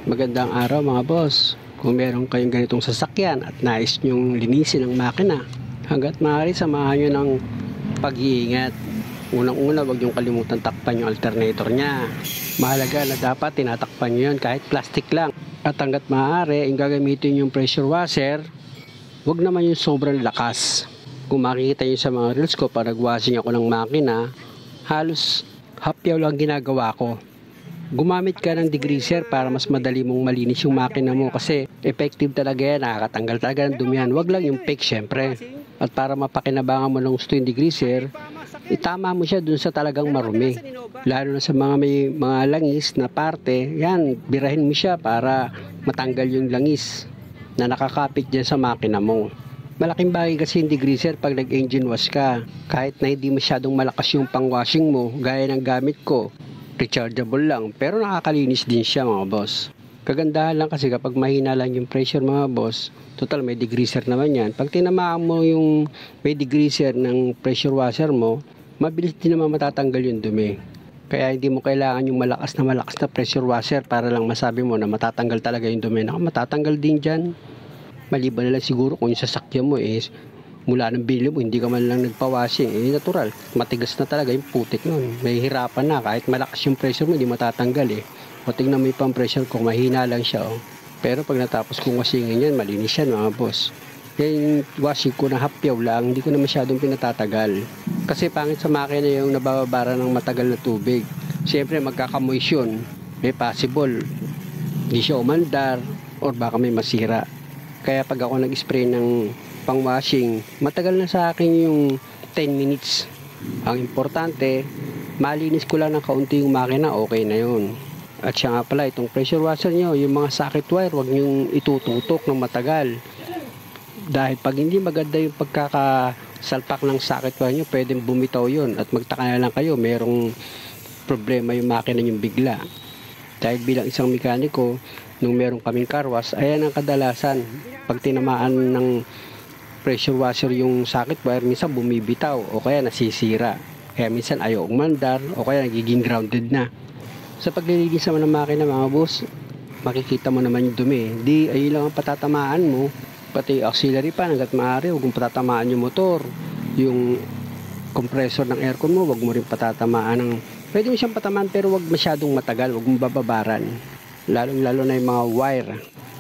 Magandang araw mga boss. Kung meron kayong ganitong sasakyan at nais nyong linisin ang makina, hanggat maaari samahan nyo ng pag-iingat. Unang-una, huwag nyong kalimutan takpan yung alternator nya. Mahalaga na dapat tinatakpan nyo yun kahit plastic lang. At hanggat maaari, yung gagamitin yung pressure washer, huwag naman yung sobrang lakas. Kung makikita nyo sa mga reels ko, pag nag-washing ako ng makina, halos hapyaw lang ginagawa ko. Gumamit ka ng degreaser para mas madali mong malinis yung makina mo kasi effective talaga yan, nakakatanggal talaga ng dumi yan. Wag lang yung fake syempre. At para mapakinabangan mo ng gusto yung degreaser, itama mo siya dun sa talagang marumi. Lalo na sa mga may mga langis na parte, yan, birahin mo siya para matanggal yung langis na nakakapit dyan sa makina mo. Malaking bagay kasi yung degreaser pag nag-engine wash ka. Kahit na hindi masyadong malakas yung pang-washing mo, gaya ng gamit ko, rechargeable lang, pero nakakalinis din siya mga boss. Kagandahan lang kasi kapag mahina lang yung pressure mga boss, total may degreaser naman yan. Pag tinamaan mo yung may degreaser ng pressure washer mo, mabilis din naman matatanggal yung dumi. Kaya hindi mo kailangan yung malakas na pressure washer para lang masabi mo na matatanggal talaga yung dumi. Matatanggal din dyan. Maliban na lang siguro kung yung sasakyan mo is mula ng bili mo, hindi ka man lang nagpa-washing, natural, matigas na talaga yung putik nun. May hirapan na, kahit malakas yung pressure mo, hindi matatanggal O tingnan mo yung pang pressure ko, mahina lang siya Pero pag natapos kong washingin yan, malinis yan mga boss. Yung washing ko na hapyaw lang, hindi ko na masyadong pinatatagal. Kasi pangit sa makina yung nabababara ng matagal na tubig. Siyempre magkakamoisyon, may possible, hindi siya umandar, or baka may masira. Kaya pag ako nag-spray ng pang washing, matagal na sa akin yung 10 minutes. Ang importante, malinis ko lang ng kaunti yung makina, okay na yun. At siya nga pala, itong pressure washer nyo, yung mga socket wire, wag nyong itututok ng matagal. Dahil pag hindi maganda yung pagkakasalpak ng socket wire nyo, pwedeng bumitaw yun. At magtaka na lang kayo, merong problema yung makina nyo bigla. Dahil bilang isang mekaniko, nung meron kaming car wash, ayan ang kadalasan. Pag tinamaan ng pressure washer yung socket wire, minsan bumibitaw o kaya nasisira. Kaya minsan ayaw umandar o kaya nagiging grounded na. Sa paglilinis naman ng makina mga boss, makikita mo naman yung dumi. Di ayun lang ang patatamaan mo, pati auxiliary pan hanggat maaari, huwag mong patatamaan yung motor. Yung compressor ng aircon mo, huwag mo rin patatamaan ng... Pwede mo siyang patamaan pero huwag masyadong matagal, huwag mong bababaran. Lalo na yung mga wire.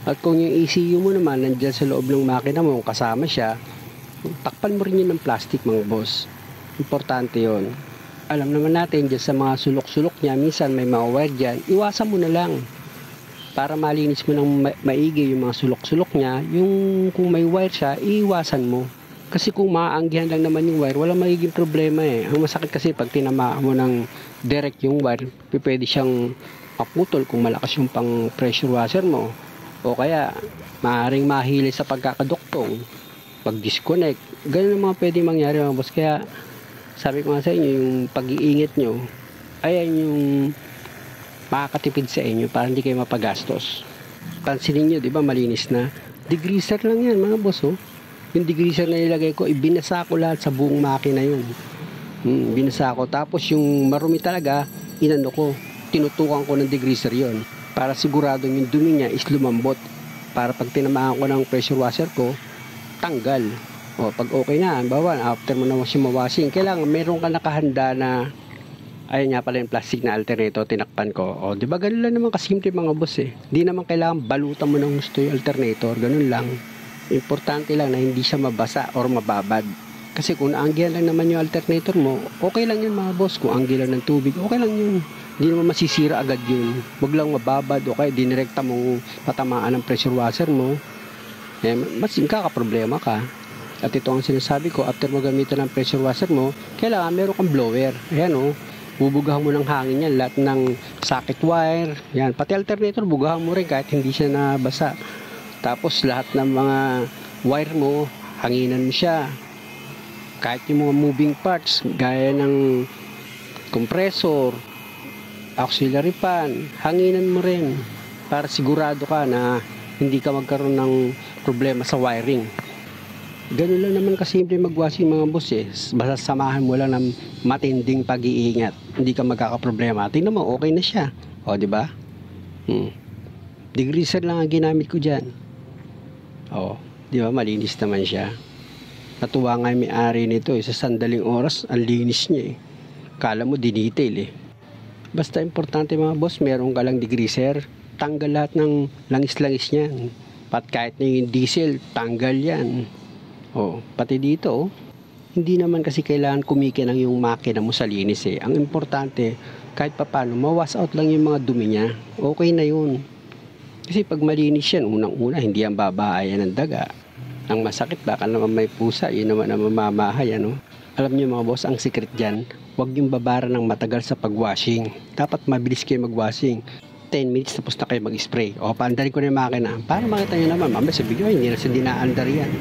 At kung yung ECU mo naman nandiyan sa loob ng makina mo, kasama siya, takpan mo rin yun ng plastic mga boss. Importante yon. Alam naman natin dyan sa mga sulok-sulok niya, minsan may mga wire dyan, iwasan mo na lang. Para malinis mo ng maigi yung mga sulok-sulok niya, yung kung may wire siya, iiwasan mo. Kasi kung maaanggihan lang naman yung wire, walang magiging problema Ang masakit kasi pag tinamaan mo ng direct yung wire, pwede siyang maputol kung malakas yung pang pressure washer mo. O kaya, maaaring mahili sa pagkakaduktong, pag-disconnect. Ganun ang mga pwede mangyari mga boss. Kaya, sabi ko nga sa inyo, yung pag-iingat nyo, ayan yung makakatipid sa inyo para hindi kayo mapagastos. Pansinin nyo, di ba, malinis na. Degreaser lang yan mga boss, Yung degreaser na nilagay ko, ibinasa ko lahat sa buong makina yun. Binasa ko. Tapos yung marumi talaga, inano ko, tinutukan ko ng degreaser yon para siguradong yung dumi niya is lumambot, para pag tinamaan ko ng pressure washer ko, tanggal. Pag okay na, bawa after mo na siya mawashing, kailangan meron ka nakahanda na, ayun nga pala yung plastic na alternator, tinakpan ko. Di ba ganun lang naman kasimple mga boss Di naman kailangan balutan mo ng gusto yung alternator, ganun lang. Importante lang na hindi siya mabasa or mababad. Kasi kung naanggihan lang naman yung alternator mo, okay lang yun mga boss. Kung anggihan lang ng tubig, okay lang yun. Hindi naman masisira agad yun. Huwag lang mababad o kaya dinirekta mong patamaan ng pressure washer mo. Mas kakaproblema ka. At ito ang sinasabi ko, after mo gamitin ng pressure washer mo, kailangan meron kang blower. Ayan bubugahan mo ng hangin yan. Lahat ng socket wire, yan. Pati alternator, bugahan mo rin kahit hindi siya nabasa. Tapos lahat ng mga wire mo, hanginan mo siya. Kahit yung mga moving parts, gaya ng compressor, auxiliary pan, hanginan mo rin para sigurado ka na hindi ka magkaroon ng problema sa wiring. Ganun lang naman kasimple mag-washing mga boss Basta samahan mo lang ng matinding pag-iingat. Hindi ka magkakaproblema. Tingnan mo, okay na siya. Di ba? Degreaser lang ang ginamit ko dyan. Oh, di ba malinis naman siya. Natuwa nga yung may-ari nito sa sandaling oras, ang linis niya Kala mo dinetail Basta importante mga boss, meron ka lang degreaser, tanggal lahat ng langis-langis niyan. Pat kahit na yung diesel, tanggal yan. Pati dito hindi naman kasi kailangan kumikinang yung makina mo sa linis Ang importante, kahit papano, mawas out lang yung mga dumi niya. Okay na yun. Kasi pag malinis yan, unang-una, hindi yan babahayan ng daga. Ang masakit, baka naman may pusa, yun naman ang mamamahay, Alam niyo mga boss, ang secret dyan, huwag yung babara ng matagal sa pag-washing. Dapat mabilis kayo mag-washing. 10 minutes tapos na kayo mag-spray. Paandarin ko na yung makina. Para makita nyo naman, mamaya sabi ko, hindi na sa dinaandar yan.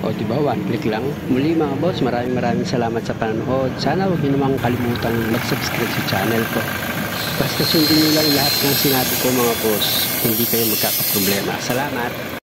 Diba, one click lang. Muli mga boss, maraming salamat sa panonood. Sana huwag nyo namang kalimutan mag-subscribe sa channel ko. Basta sundin nyo lang lahat ng sinabi ko mga boss, hindi kayo magkakaproblema. Salamat!